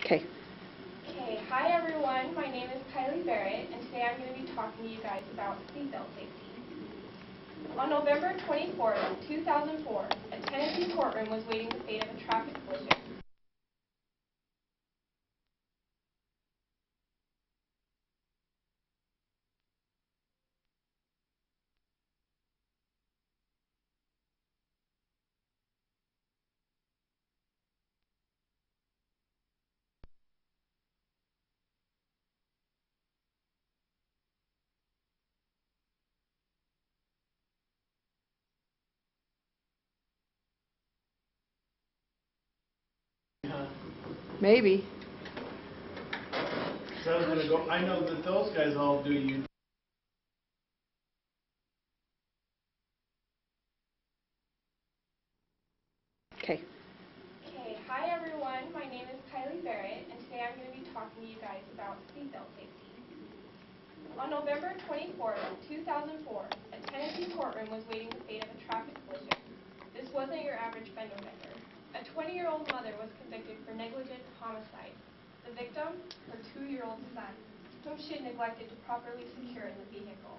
Okay. Okay, hi everyone, my name is Kylie and today I'm going to be talking to you guys about seatbelt safety. On November 24th, 2004, a Tennessee courtroom was waiting the fate of a traffic collision. Maybe. So I was going to go, I know that those guys all do you. Okay. Okay, hi everyone, my name is Kylie and today I'm going to be talking to you guys about seatbelt safety. On November 24th, 2004, a Tennessee courtroom was waiting the fate of a traffic collision. This wasn't your average fender bender. A 20-year-old mother was convicted for negligent homicide. The victim, her 2-year-old son, whom she had neglected to properly secure in the vehicle.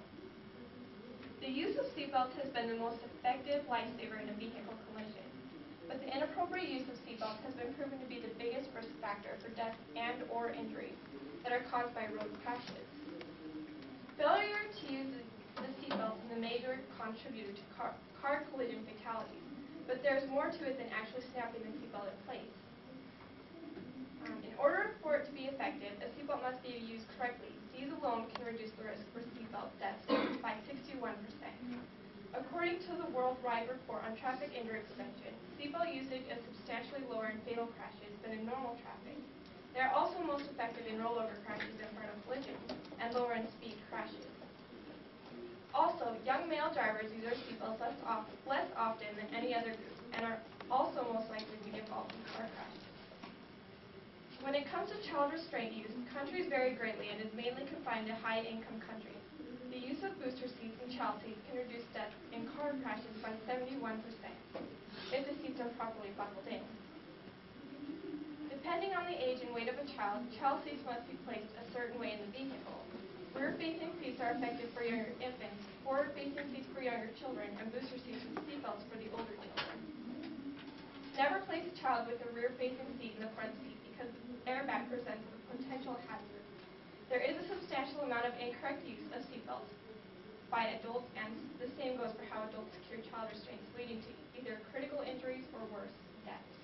The use of seatbelts has been the most effective lifesaver in a vehicle collision, but the inappropriate use of seatbelts has been proven to be the biggest risk factor for death and/or injuries that are caused by road crashes. Failure to use the seatbelt is a major contributor to car collision fatalities, but there's more to it than actually snapping the seatbelt in place. In order for it to be effective, a seatbelt must be used correctly. These alone can reduce the risk for seatbelt deaths by 61%. According to the Worldwide Report on Traffic Injury Prevention, seatbelt usage is substantially lower in fatal crashes than in normal traffic. They are also most effective in rollover crashes in front of collisions and lower in speed crashes. Also, young male drivers use their seatbelts less often than any other group and are also most likely to be involved in car crashes. When it comes to child restraint use, countries vary greatly and is mainly confined to high-income countries. The use of booster seats and child seats can reduce death in car crashes by 71% if the seats are properly buckled in. Depending on the age and weight of a child seats must be placed a certain way in the vehicle. Rear-facing seats are effective for younger infants, forward-facing seats for younger children, and booster seats with seatbelts for the older children. Never place a child with a rear-facing seat in the front seat because the airbag presents a potential hazard. There is a substantial amount of incorrect use of seatbelts by adults, and the same goes for how adults secure child restraints, leading to either critical injuries or worse, deaths.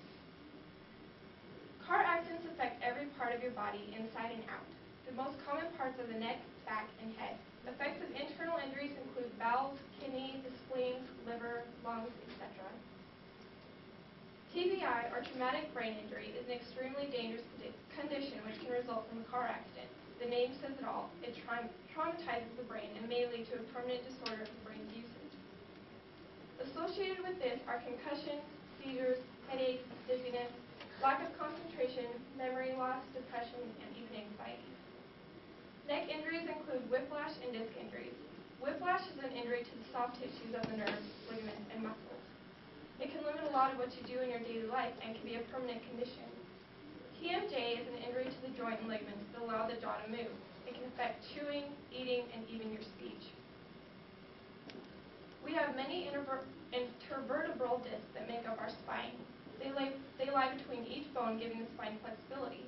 Car accidents affect every part of your body, inside and out. The most common parts are the neck, back, and head. Effects of internal injuries include valves, kidneys, the spleens, liver, lungs, etc. TBI, or traumatic brain injury, is an extremely dangerous condition which can result from a car accident. The name says it all. It traumatizes the brain and may lead to a permanent disorder of the brain's usage. Associated with this are concussions, seizures, headaches, dizziness, lack of concentration, memory loss, depression, and even anxiety. Neck injuries include whiplash and disc injuries. Whiplash is an injury to the soft tissues of the nerves, ligaments, and muscles. It can limit a lot of what you do in your daily life and can be a permanent condition. TMJ is an injury to the joint and ligaments that allow the jaw to move. It can affect chewing, eating, and even your speech. We have many intervertebral discs that make up our spine. They lie between each bone, giving the spine flexibility.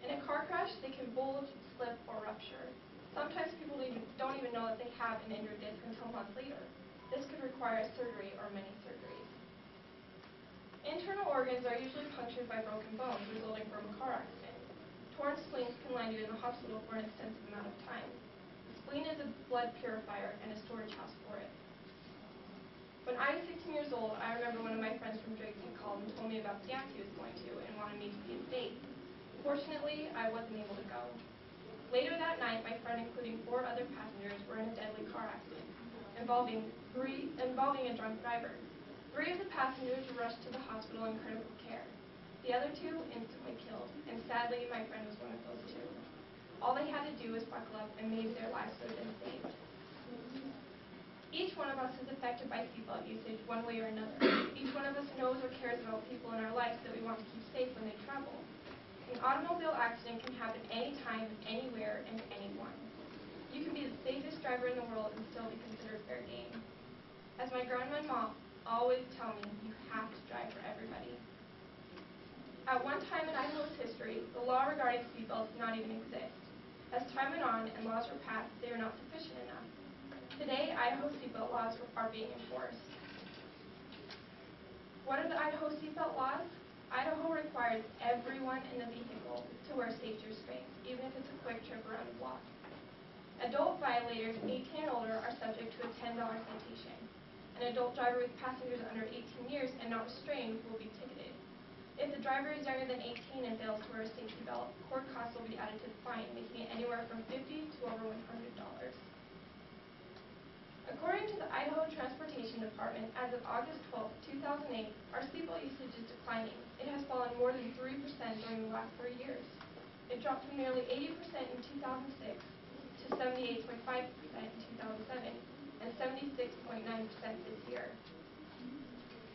In a car crash, they can bulge, slip, or rupture. Sometimes people don't even know that they have an injured disc until months later. This could require a surgery or many surgeries. Internal organs are usually punctured by broken bones resulting from a car accident. Torn spleens can land you in the hospital for an extensive amount of time. The spleen is a blood purifier and a storage house for it. When I was 16 years old, I remember one of my friends from Drake called and told me about the dance he was going to and wanted me to be his date. Fortunately, I wasn't able to go. Later that night, my friend, including 4 other passengers, were in a deadly car accident involving a drunk driver. 3 of the passengers were rushed to the hospital in critical care. The other 2 instantly killed, and sadly, my friend was one of those 2. All they had to do was buckle up, and maybe their lives would have been saved. Each one of us is affected by seatbelt usage one way or another. Each one of us knows or cares about people in our lives that we want to keep safe when they travel. An automobile accident can happen anytime, anywhere, and to anyone. You can be the safest driver in the world and still be considered fair game. As my grandma and mom always tell me, you have to drive for everybody. At one time in Idaho's history, the law regarding seatbelts did not even exist. As time went on and laws were passed, they were not sufficient enough. Today, Idaho seatbelt laws are being enforced. What are the Idaho seatbelt laws? Idaho requires everyone in the vehicle to wear safety restraints, even if it's a quick trip around the block. Adult violators 18 and older are subject to a $10 citation. An adult driver with passengers under 18 years and not restrained will be ticketed. If the driver is younger than 18 and fails to wear a safety belt, court costs will be added to the fine, making it anywhere from $50 to over $100. According to the Idaho Transportation Department, as of August 12, 2008, our seatbelt usage is declining. It has fallen more than 3% during the last 3 years. It dropped from nearly 80% in 2006 to 78.5% in 2007 and 76.9% this year.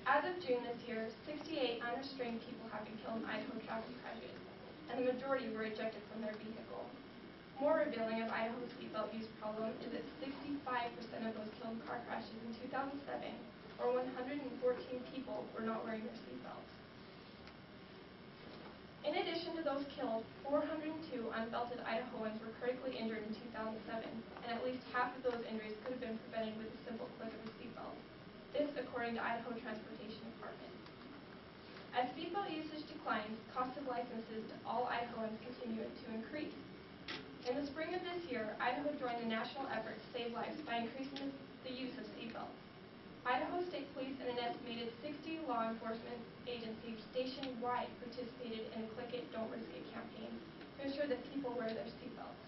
As of June this year, 68 unrestrained people have been killed in Idaho traffic crashes, and the majority were ejected from their vehicle. More revealing of Idaho's seatbelt use problem is that 65% of those killed in car crashes in 2007, or 114 people, were not wearing their seatbelts. In addition to those killed, 402 unbelted Idahoans were critically injured in 2007, and at least half of those injuries could have been prevented with a simple click of a seatbelt. This according to Idaho Transportation Department. As seatbelt usage declines, cost of licenses to all Idahoans continue to increase. In the spring of this year, Idaho joined the national effort to save lives by increasing the use of seatbelts. Idaho State Police and an estimated 60 law enforcement agencies nationwide participated in a Click It, Don't Risk It campaign to ensure that people wear their seatbelts.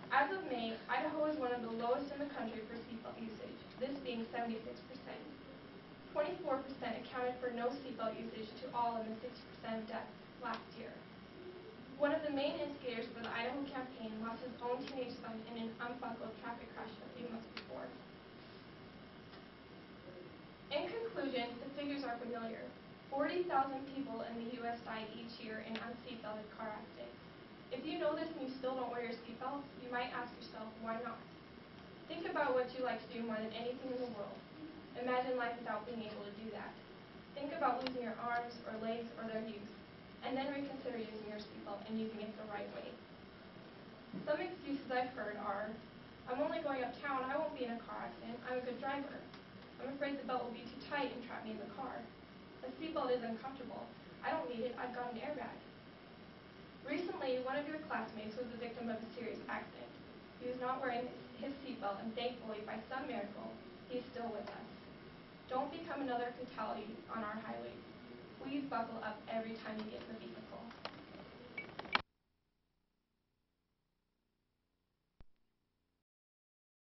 As of May, Idaho is one of the lowest in the country for seatbelt usage, this being 76%. 24% accounted for no seatbelt usage to all in the 60% of deaths last year. One of the main instigators for the Idaho campaign lost his own teenage son in an unbuckled traffic crash a few months before. In conclusion, the figures are familiar. 40,000 people in the U.S. die each year in unseatbelted car accidents. If you know this and you still don't wear your seatbelts, you might ask yourself, why not? Think about what you like to do more than anything in the world. Imagine life without being able to do that. Think about losing your arms or legs or their use, and then reconsider using your seatbelt and using it the right way. Some excuses I've heard are, I'm only going uptown, I won't be in a car accident, I'm a good driver. I'm afraid the belt will be too tight and trap me in the car. A seatbelt is uncomfortable. I don't need it, I've got an airbag. Recently, one of your classmates was the victim of a serious accident. He was not wearing his seatbelt, and thankfully, by some miracle, he is still with us. Don't become another fatality on our highways. Please buckle up every time you get in the vehicle.